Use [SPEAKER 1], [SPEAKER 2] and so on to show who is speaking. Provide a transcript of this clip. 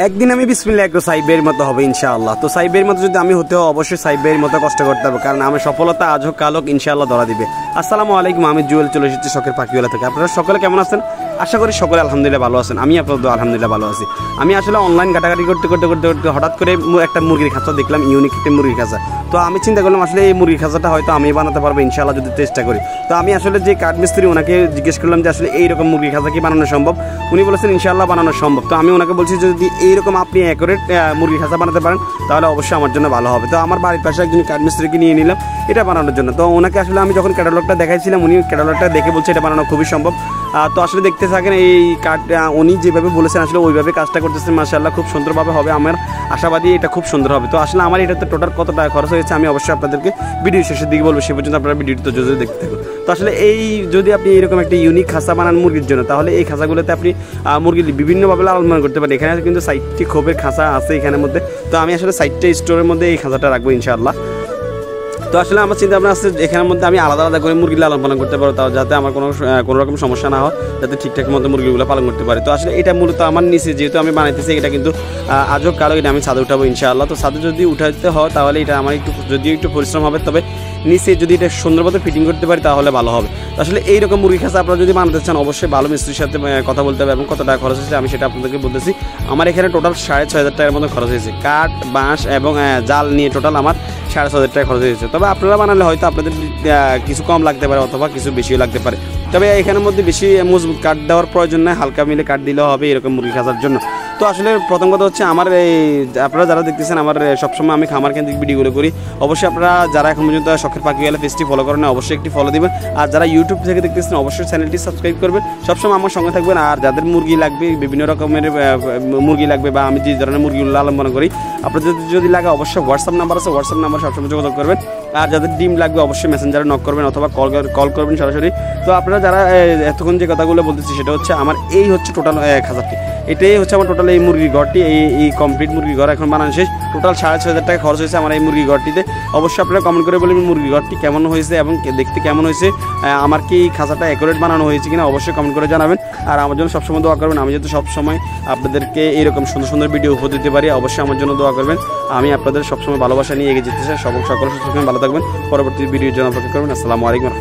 [SPEAKER 1] একদিন আমি বিসমিল্লাহ একটু সাইবের মতো হবে ইনশাআল্লাহ। তো সাইবের মতো যদি আমি হতে হয় অবশ্যই সাইবের মতো কষ্ট করতে হবে, কারণ আমার সফলতা আজ হোক কাল হোক ইনশাআল্লাহ ধরা দিবে। আসসালামু আলাইকুম, আমি জুয়েল চলে এসেছি শখের পাখিওয়ালা থেকে। আপনারা সকলে কেমন আছেন? আশা করি সকলে আলহামদুলিল্লাহ ভালো আছেন। আমি আপনাদের আলহামদুলিল্লাহ ভালো আছি। আমি আসলে অনলাইন ঘাটাঘাটি করতে করতে করতে করতে হঠাৎ করে একটা মুরগির খাঁচা দেখলাম, ইউনিক একটা মুরগির খাঁচা। তো আমি চিন্তা করলাম আসলে এই মুরগির খাঁচাটা হয়তো আমি বানাতে পারবো ইনশাআল্লাহ যদি চেষ্টা করি। তো আমি আসলে যে কাঠমিস্ত্রি ওনাকে জিজ্ঞেস করলাম যে আসলে এইরকম মুরগির খাঁচা কি বানানো সম্ভব? উনি বলেছেন ইনশাআল্লাহ বানানো সম্ভব। তো আমি ওনাকে বলছি যদি এইরকম আপনি অ্যাকুরেট মুরগির খাঁচা বানাতে পারেন তাহলে অবশ্যই আমার জন্য ভালো হবে। তো আমার বাড়ির পাশে একজন কাঠমিস্ত্রিকে নিয়ে নিলাম এটা বানানোর জন্য। তো ওনাকে আসলে আমি যখন ক্যাটালগটা দেখাইছিলাম উনি ক্যাটালগটা দেখে বলছে এটা বানানো খুবই সম্ভব। তো আসলে দেখতে থাকেন এই কাঠ উনি যেভাবে বলেছেন আসলে ওইভাবে কাজটা করতেছেন, মাশাআল্লাহ খুব সুন্দরভাবে হবে। আমার আশাবাদী এটা খুব সুন্দর হবে। তো আসলে আমার এটাতে টোটাল কত টাকা খরচ হয়েছে আমি অবশ্যই আপনাদেরকে ভিডিও শেষের দিকে বলবো, সে পর্যন্ত আপনারা ভিডিওটা যদি দেখতে থাকুন। তো আসলে এই যদি আপনি এরকম একটা ইউনিক খাঁচা বানান মুরগির জন্য তাহলে এই খাঁচাগুলোতে আপনি মুরগি বিভিন্নভাবে লালন পালন করতে পারেন। এখানে কিন্তু 60টি খোপের খাঁচা আছে এখানের মধ্যে। তো আমি আসলে 60টা স্টোরের মধ্যে এই খাঁচাটা রাখবো ইনশাআল্লাহ। তো আসলে আমার চিন্তা ভাবনা আছে এখানের মধ্যে আমি আলাদা আলাদা করে মুরগি লালন পালন করতে পারবো, তাও যাতে আমার কোনো রকম সমস্যা না হয়, যাতে ঠিকঠাক মতো মুরগিগুলো পালন করতে পারি। তো আসলে এটা মূলত আমার নিচে যেহেতু আমি বানাইতেছি এটা কিন্তু আজও কালো এটা আমি ছাদে উঠাবো ইনশাআল্লাহ। তো ছাদে যদি উঠাতে হয় তাহলে এটা আমার যদিও একটু পরিশ্রম হবে, তবে নিচে যদি এটা সুন্দর মতো ফিটিং করতে পারি তাহলে ভালো হবে। তো আসলে এইরকম মুরগি খাঁচা আপনারা যদি বানাতে চান অবশ্যই ভালো মিস্ত্রির সাথে কথা বলতে হবে এবং কত টাকা খরচ হয়েছে আমি সেটা আপনাদেরকে বলতেছি। আমার এখানে টোটাল 6,500 টাকার মতো খরচ হয়েছে, কাঠ বাঁশ এবং জাল নিয়ে টোটাল আমার 6,500 টাকা খরচ হয়েছে। তবে আপনারা বানালে হয়তো আপনাদের কিছু কম লাগতে পারে অথবা কিছু বেশিও লাগতে পারে। তবে এখানের মধ্যে বেশি মজবুত কাঠ দেওয়ার প্রয়োজন নয়, হালকা মিলে কাঠ দিলেও হবে এরকম মুরগি খাঁচার জন্য। তো আসলে প্রথম কথা হচ্ছে আমার এই আপনারা যারা দেখতেছেন আমার সবসময় আমি খামার কেন্দ্রিক ভিডিওগুলো করি, অবশ্যই আপনারা যারা এখন পর্যন্ত শখের পাখিওয়ালা পেজটি ফলো করেন অবশ্যই একটি ফলো দিবেন। আর যারা ইউটিউব থেকে দেখতেছেন অবশ্যই চ্যানেলটি সাবস্ক্রাইব করবেন, সবসময় আমার সঙ্গে থাকবেন। আর যাদের মুরগি লাগবে বিভিন্ন রকমের মুরগি লাগবে বা আমি যে ধরনের মুরগিগুলো লালন পালন করি আপনাদের যদি লাগে অবশ্যই হোয়াটসঅ্যাপ নাম্বার আছে, হোয়াটসঅ্যাপ নাম্বার সবসময় যোগাযোগ করবেন। আর যাদের ডিম লাগবে অবশ্যই মেসেঞ্জারে নক করবেন অথবা কল করবেন সরাসরি। তো আপনারা যারা এতক্ষণ যে কথাগুলো বলতেছি সেটা হচ্ছে আমার এই হচ্ছে টোটাল খাঁচাটি, এটাই হচ্ছে আমার টোটাল এই মুরগি ঘরটি, এই কমপ্লিট মুরগি ঘর এখন বানানো শেষ। টোটাল 6,500 টাকা খরচ হয়েছে আমার এই মুরগি ঘরটিতে। অবশ্যই আপনারা কমেন্ট করে বলবেন মুরগি ঘরটি কেমন হয়েছে এবং দেখতে কেমন হয়েছে, আমার কি খাঁচাটা অ্যাকুরেট বানানো হয়েছে কিনা অবশ্যই কমেন্ট করে জানাবেন। আর আমার জন্য সবসময় দোয়া করবেন, আমি যেহেতু সবসময় আপনাদেরকে এরকম সুন্দর সুন্দর ভিডিও উপহার দিতে পারি অবশ্যই আমার জন্য দোয়া করবেন। আমি আপনাদের সবসময় ভালোবাসা নিয়ে এগিয়ে যেতে চাই। সকল সুস্থ থাকবেন, ভালো থাকবেন। পরবর্তী ভিডিওর জন্য অপেক্ষা করবেন। আসসালামু আলাইকুম।